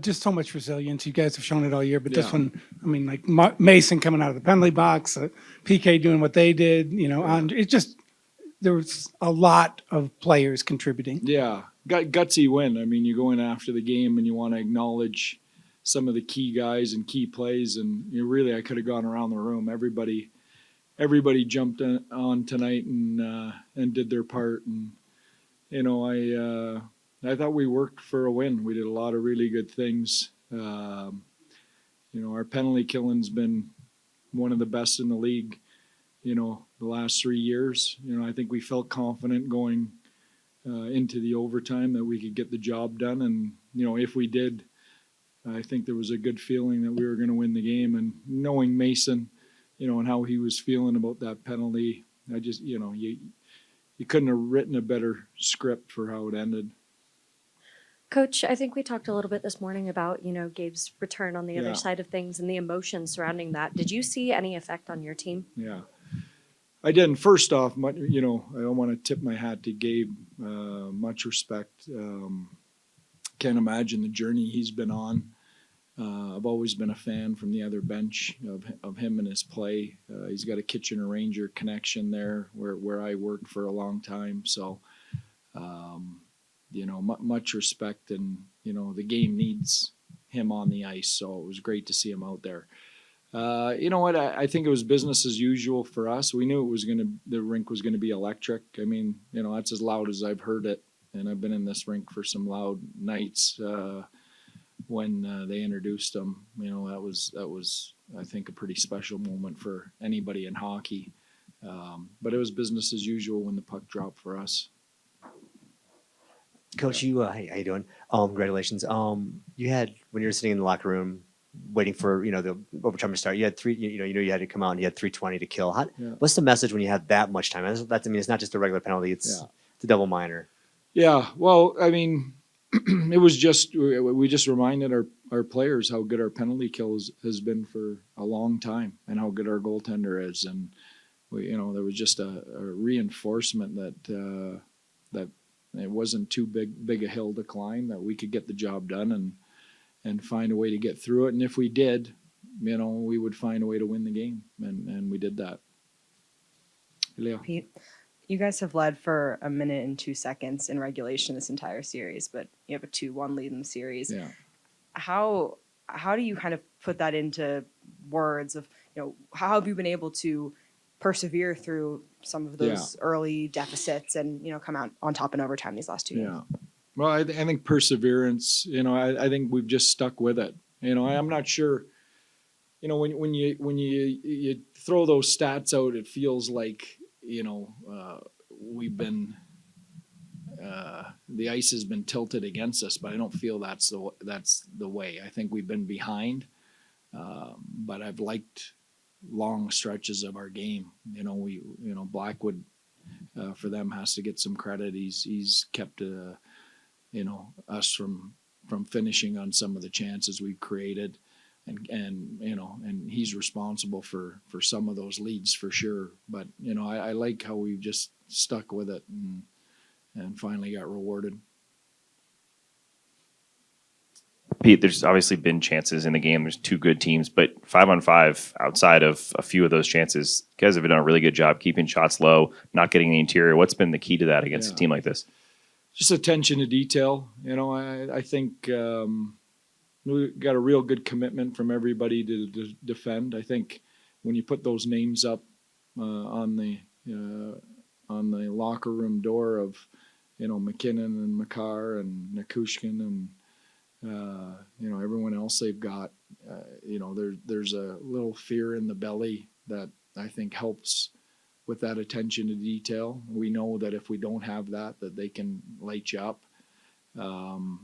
Just so much resilience. You guys have shown it all year, but this Yeah. one, I mean, like Mason coming out of the penalty box, PK doing what they did, it just, there was a lot of players contributing. Yeah, gutsy win. I mean, you go in after the game and you want to acknowledge some of the key guys and key plays, and I could have gone around the room. Everybody jumped on tonight and did their part, and I thought we worked for a win. We did a lot of really good things. Our penalty killing's been one of the best in the league. The last 3 years. I think we felt confident going into the overtime that we could get the job done, and if we did, I think there was a good feeling that we were going to win the game. And knowing Mason, and how he was feeling about that penalty, I just you couldn't have written a better script for how it ended. Coach, I think we talked a little bit this morning about, Gabe's return on the Yeah. other side of things and the emotions surrounding that. Did you see any effect on your team? Yeah, I didn't. First off, I want to tip my hat to Gabe. Much respect. Can't imagine the journey he's been on. I've always been a fan from the other bench of him and his play. He's got a Kitchener Ranger connection there where I worked for a long time. So, much respect, and the game needs him on the ice. So it was great to see him out there. You know what? I think it was business as usual for us. We knew the rink was gonna be electric. I mean, that's as loud as I've heard it, and I've been in this rink for some loud nights. When they introduced him, that was I think a pretty special moment for anybody in hockey. But it was business as usual when the puck dropped for us. Coach, hey, how you doing? Congratulations. You had, when you were sitting in the locker room waiting for the overtime to start, you had you had to come out and you had 3:20 to kill. What's the message when you have that much time? That's it's not just a regular penalty; it's a double minor. Yeah, well, I mean, it was we just reminded our players how good our penalty kill has been for a long time, and how good our goaltender is, and there was just a reinforcement that it wasn't too big a hill to climb, that we could get the job done and find a way to get through it. And if we did, we would find a way to win the game, and we did that. Leo. Pete, you guys have led for 1 minute and 2 seconds in regulation this entire series, but you have a 2-1 lead in the series. Yeah. How do you kind of put that into words of, how have you been able to persevere through some of those early deficits and, come out on top in overtime these last 2 games? Yeah. Well, I think perseverance, I think we've just stuck with it. I'm not sure, when you throw those stats out, it feels like, we've been, the ice has been tilted against us, but I don't feel that's the way. I think we've been behind, but I've liked long stretches of our game. Blackwood, for them, has to get some credit. He's kept us from finishing on some of the chances we've created, and he's responsible for some of those leads for sure. But I like how we've just stuck with it and finally got rewarded. Pete, there's obviously been chances in the game. There's two good teams, but 5-on-5, outside of a few of those chances, you guys have done a really good job keeping shots low, not getting the interior. What's been the key to that against a team like this? Just attention to detail. I think we got a real good commitment from everybody to defend. I think when you put those names up on the locker room door of McKinnon and Makar and Nakushkin and everyone else they've got, there's a little fear in the belly that I think helps with that attention to detail. We know that if we don't have that they can light you up. And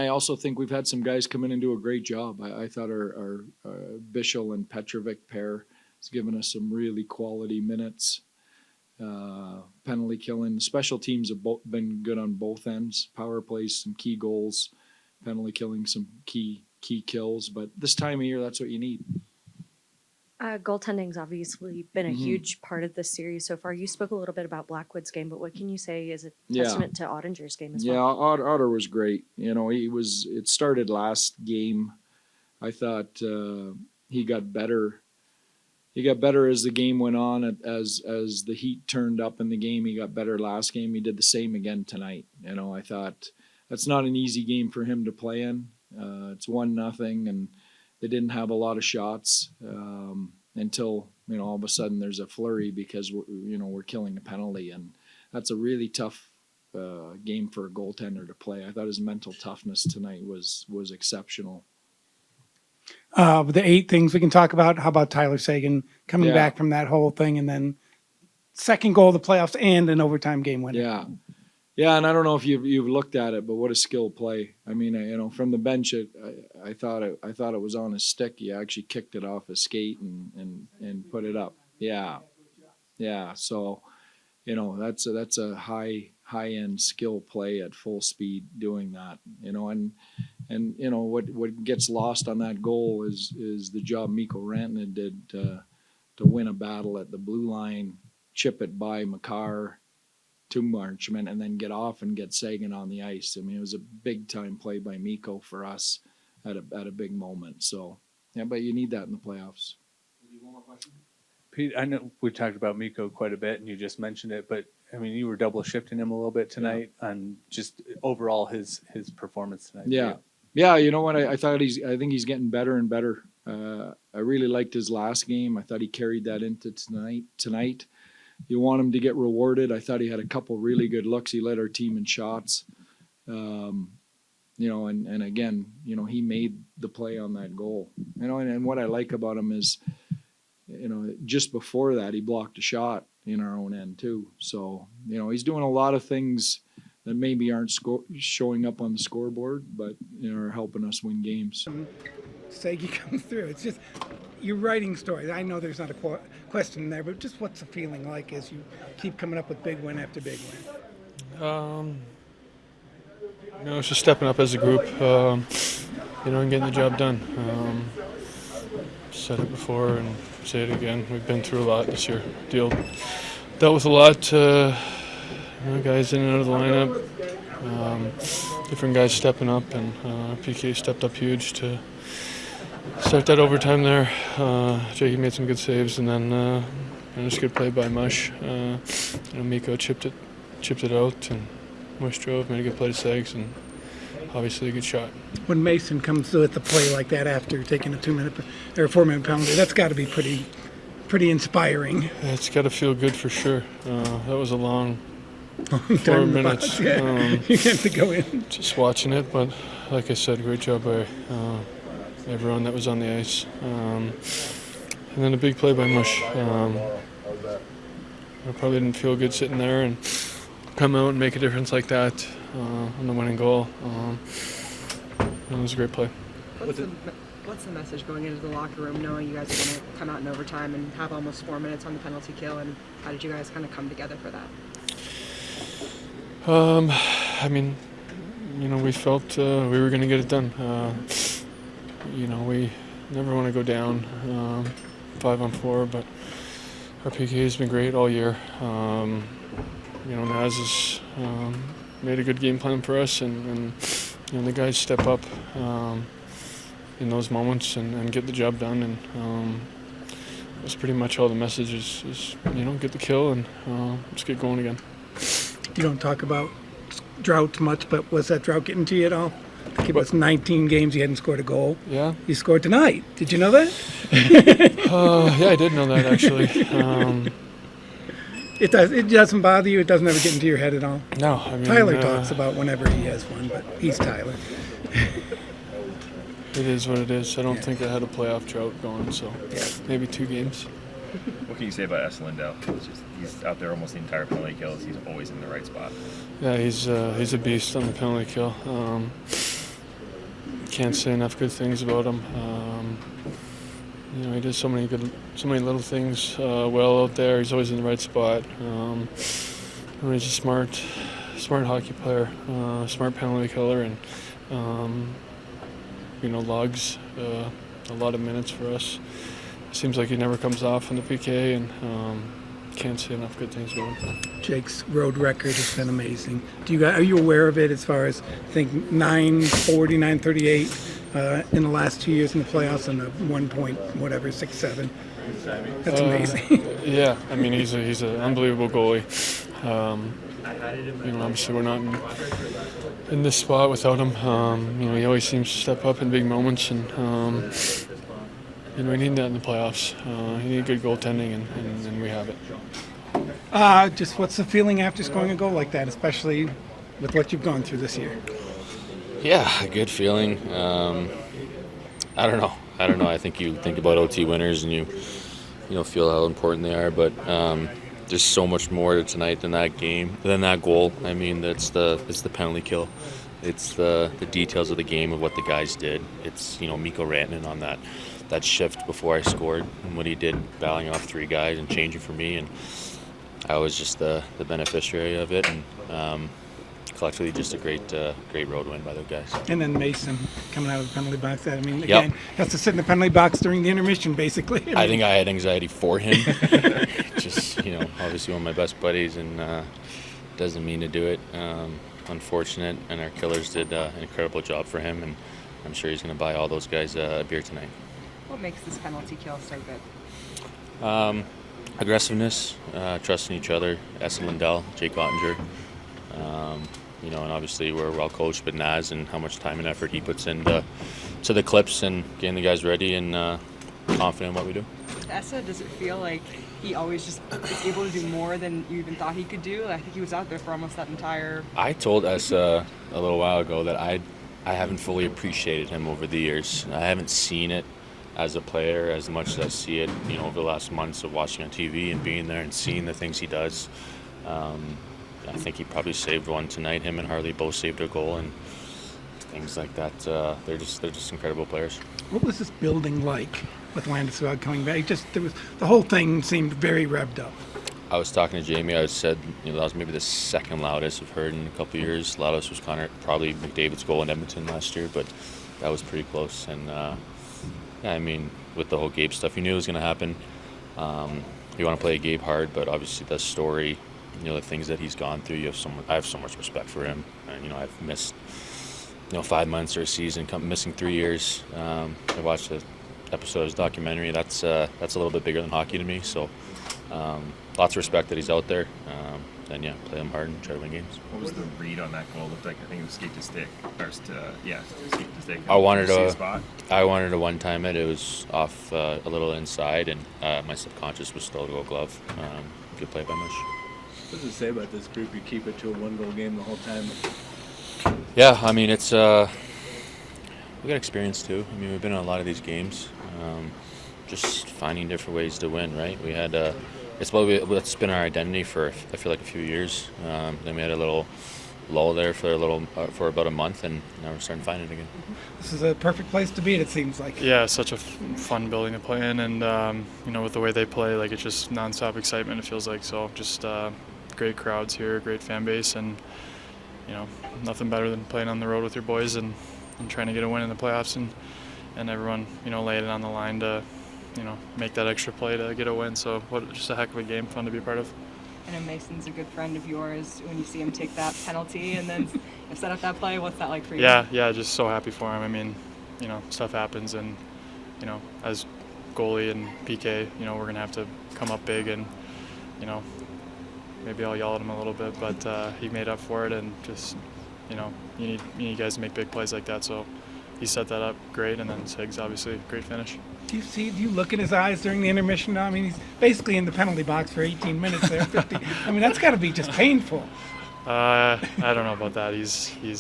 I also think we've had some guys come in and do a great job. I thought our Bichel and Petrovic pair has given us some really quality minutes. Penalty killing. The special teams have been good on both ends. Power plays, some key goals. Penalty killing, some key kills. But this time of year, that's what you need. Goaltending's obviously been a Mhm. huge part of this series so far. You spoke a little bit about Blackwood's game, but what can you say is a Yeah. testament to Ottinger's game as Yeah, well? Otter was great. It started last game. I thought he got better. He got better as the game went on. As the heat turned up in the game, he got better last game. He did the same again tonight. I thought that's not an easy game for him to play in. It's 1-0, and they didn't have a lot of shots until all of a sudden there's a flurry because we're killing a penalty, and that's a really tough game for a goaltender to play. I thought his mental toughness tonight was exceptional. The 8 things we can talk about. How about Tyler Sagan coming Yeah. back from that whole thing, and then second goal of the playoffs and an overtime game winner. Yeah, and I don't know if you've looked at it, but what a skill play. I mean, from the bench, I thought it was on his stick. He actually kicked it off his skate and put it up. Yeah. So, that's a high end skill play at full speed doing that. And what gets lost on that goal is the job Mikko Rantanen did to win a battle at the blue line, chip it by Makar to Marchment, and then get off and get Sagan on the ice. I mean, it was a big time play by Mikko for us at a big moment. So, yeah, but you need that in the playoffs. Pete, I know we talked about Mikko quite a bit, and you just mentioned it, but I mean, you were double shifting him a little bit tonight on just overall his performance tonight. Yeah. You know what? I think he's getting better and better. I really liked his last game. I thought he carried that into tonight. You want him to get rewarded. I thought he had a couple really good looks. He led our team in shots. And again, he made the play on that goal. And what I like about him is, just before that, he blocked a shot in our own end too. So, he's doing a lot of things that maybe aren't showing up on the scoreboard, but are helping us win games. Sagan comes through. It's just you're writing stories. I know there's not a question there, but just what's the feeling like as you keep coming up with big win after big win? It's just stepping up as a group, and getting the job done. Said it before and say it again. We've been through a lot this year. Dealt with a lot. Guys in and out of the lineup. Different guys stepping up, and PK stepped up huge to start that overtime there. Jakey made some good saves, and then just good play by Mush. Mikko chipped it out, and Mush drove, made a good play to Sags, and obviously a good shot. When Mason comes with a play like that after taking a 2-minute or a 4-minute penalty, that's got to be pretty inspiring. Yeah, it's got to feel good for sure. That was a long 4 Time in the minutes. box, yeah. You have to go in. Just watching it, but like I said, great job by everyone that was on the ice. And then a big play by Mush. I probably didn't feel good sitting there and come out and make a difference like that on the winning goal. It was a great play. What's the message going into the locker room, knowing you guys are going to come out in overtime and have almost 4 minutes on the penalty kill, and how did you guys kind of come together for that? We felt we were going to get it done. We never want to go down 5-on-4, but our PK has been great all year. Naz has made a good game plan for us, and the guys step up in those moments and get the job done. And that's pretty much all the message is get the kill and let's get going again. You don't talk about drought much, but was that drought getting to you at all? I think it was 19 games you hadn't scored a goal. Yeah. You scored tonight. Did you know that? Yeah, I did know that actually. It doesn't bother you? It doesn't ever get into your head at all? No, Tyler talks about whenever he has one, but he's Tyler. It is what it is. I don't think I had a playoff drought going, so maybe 2 games. What can you say about S. Lindell? He's out there almost the entire penalty kills. He's always in the right spot. Yeah, he's a beast on the penalty kill. Can't say enough good things about him. He does so many little things well out there. He's always in the right spot. He's a smart hockey player, smart penalty killer, and logs a lot of minutes for us. seems like he never comes off in the PK, and can't say enough good things about him. Jake's road record has been amazing. Are you aware of it as far as, I think, 940, 938 in the last 2 years in the playoffs and a 1.67? That's amazing. Yeah, I mean he's an unbelievable goalie. Obviously we're not in this spot without him. He always seems to step up in big moments, and we need that in the playoffs. You need good goaltending, and we have it. Just what's the feeling after scoring a goal like that, especially with what you've gone through this year? Yeah, a good feeling. I don't know. I think you think about OT winners and you feel how important they are, but there's so much more to tonight than that goal. I mean, it's the penalty kill. It's the details of the game of what the guys did. It's Mikko Rantanen on that shift before I scored and what he did, battling off 3 guys and changing for me, and I was just the beneficiary of it, and collectively just a great road win by those guys. And then Mason coming out of the penalty box. I mean, again, has to sit in the penalty box during the intermission, basically. I think I had anxiety for him. Just, obviously one of my best buddies, and doesn't mean to do it. Unfortunate, and our killers did an incredible job for him, and I'm sure he's going to buy all those guys a beer tonight. What makes this penalty kill so good? Aggressiveness, trusting each other. Essen Lindell, Jake Ottinger. And obviously we're well coached, but Naz and how much time and effort he puts into the clips and getting the guys ready and confident in what we do. Essa, does it feel like he always just is able to do more than you even thought he could do? I think he was out there for almost that entire... I told Essa a little while ago that I haven't fully appreciated him over the years. I haven't seen it as a player as much as I see it, over the last months of watching on TV and being there and seeing the things he does. I think he probably saved one tonight. Him and Harley both saved a goal and things like that. They're just incredible players. What was this building like with Landeskog coming back? The whole thing seemed very revved up. I was talking to Jamie. I said that was maybe the second loudest I've heard in a couple of years. Loudest was probably McDavid's goal in Edmonton last year, but that was pretty close. And I mean, with the whole Gabe stuff, you knew it was going to happen. You want to play Gabe hard, but obviously the story, the things that he's gone through, I have so much respect for him. And I've missed 5 months or a season, missing 3 years. I watched an episode of his documentary. That's a little bit bigger than hockey to me. So lots of respect that he's out there. Then play him hard and try to win games. What was the read on that goal? Looked like, I think it was skate to stick. Skate to stick. I wanted to one-time it. It was off a little inside, and my subconscious was still to go glove. Good play by Mush. What does it say about this group? You keep it to a 1-goal game the whole time. Yeah, I mean, it's we got experience too. I mean, we've been in a lot of these games, just finding different ways to win. Right? We had it's been our identity for I feel like a few years. Then we had a little lull there for about a month, and now we're starting to find it again. This is a perfect place to be. It seems like. Yeah, it's such a fun building to play in, and with the way they play, like it's just nonstop excitement. It feels like so. Just great crowds here, great fan base, and nothing better than playing on the road with your boys and trying to get a win in the playoffs and everyone laying it on the line to make that extra play to get a win. So just a heck of a game, fun to be a part of. I know Mason's a good friend of yours. When you see him take that penalty and then set up that play, what's that like for you? Yeah, just so happy for him. I mean, stuff happens, and as goalie and PK, we're gonna have to come up big, and maybe I'll yell at him a little bit, but he made up for it, and just you need guys to make big plays like that. So he set that up great, and then Sig's obviously great finish. Do you look in his eyes during the intermission? I mean, he's basically in the penalty box for 18 minutes there, 50. I mean, that's got to be just painful. I don't know about that. He's he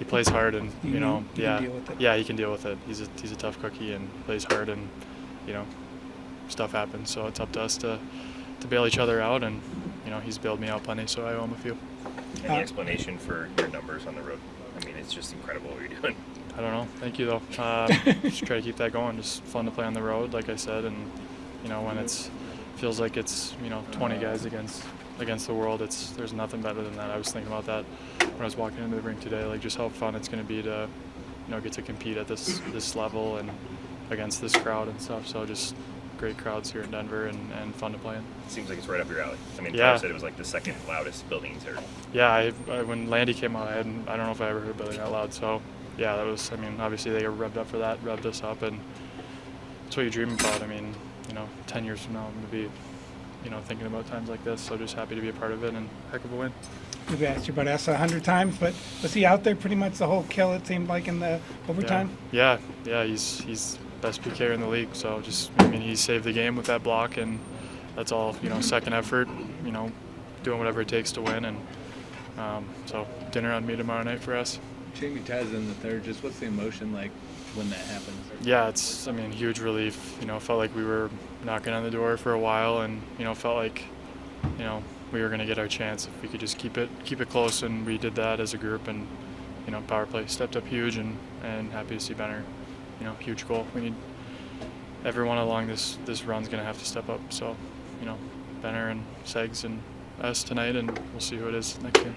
plays hard, and he can deal with it. Yeah, he can deal with it. He's a tough cookie and plays hard, and stuff happens. So it's up to us to bail each other out, and he's bailed me out plenty, so I owe him a few. Any explanation for your numbers on the road? I mean, it's just incredible what you're doing. I don't know. Thank you, though. Just try to keep that going. Just fun to play on the road, like I said, and when it's feels like it's 20 guys against the world, there's nothing better than that. I was thinking about that when I was walking into the rink today, like just how fun it's going to be to get to compete at this level, and against this crowd and stuff. So just great crowds here in Denver and fun to play in. Seems like it's right up your alley. I mean, Yeah. Tyler said it was like the second loudest building he's heard. Yeah, I when Landy came out, I don't know if I ever heard Billy that loud. So yeah, that was. I mean, obviously they revved up for that, revved us up, and that's what you dream about. I mean, 10 years from now, I'm gonna be, thinking about times like this. So just happy to be a part of it and heck of a win. We've asked you about Essa 100 times, but was he out there pretty much the whole kill? It seemed like in the overtime. Yeah, he's best PKer in the league. So he saved the game with that block, and that's all. Second effort. Doing whatever it takes to win, and so dinner on me tomorrow night for us. Jamie ties in the third. Just what's the emotion like when that happens? Yeah, it's huge relief. Felt like we were knocking on the door for a while, and felt like we were going to get our chance if we could just keep it close, and we did that as a group. And power play stepped up huge, and happy to see Benner. Huge goal. We need everyone along this run's going to have to step up. So Benner and Segs and us tonight, and we'll see who it is next game.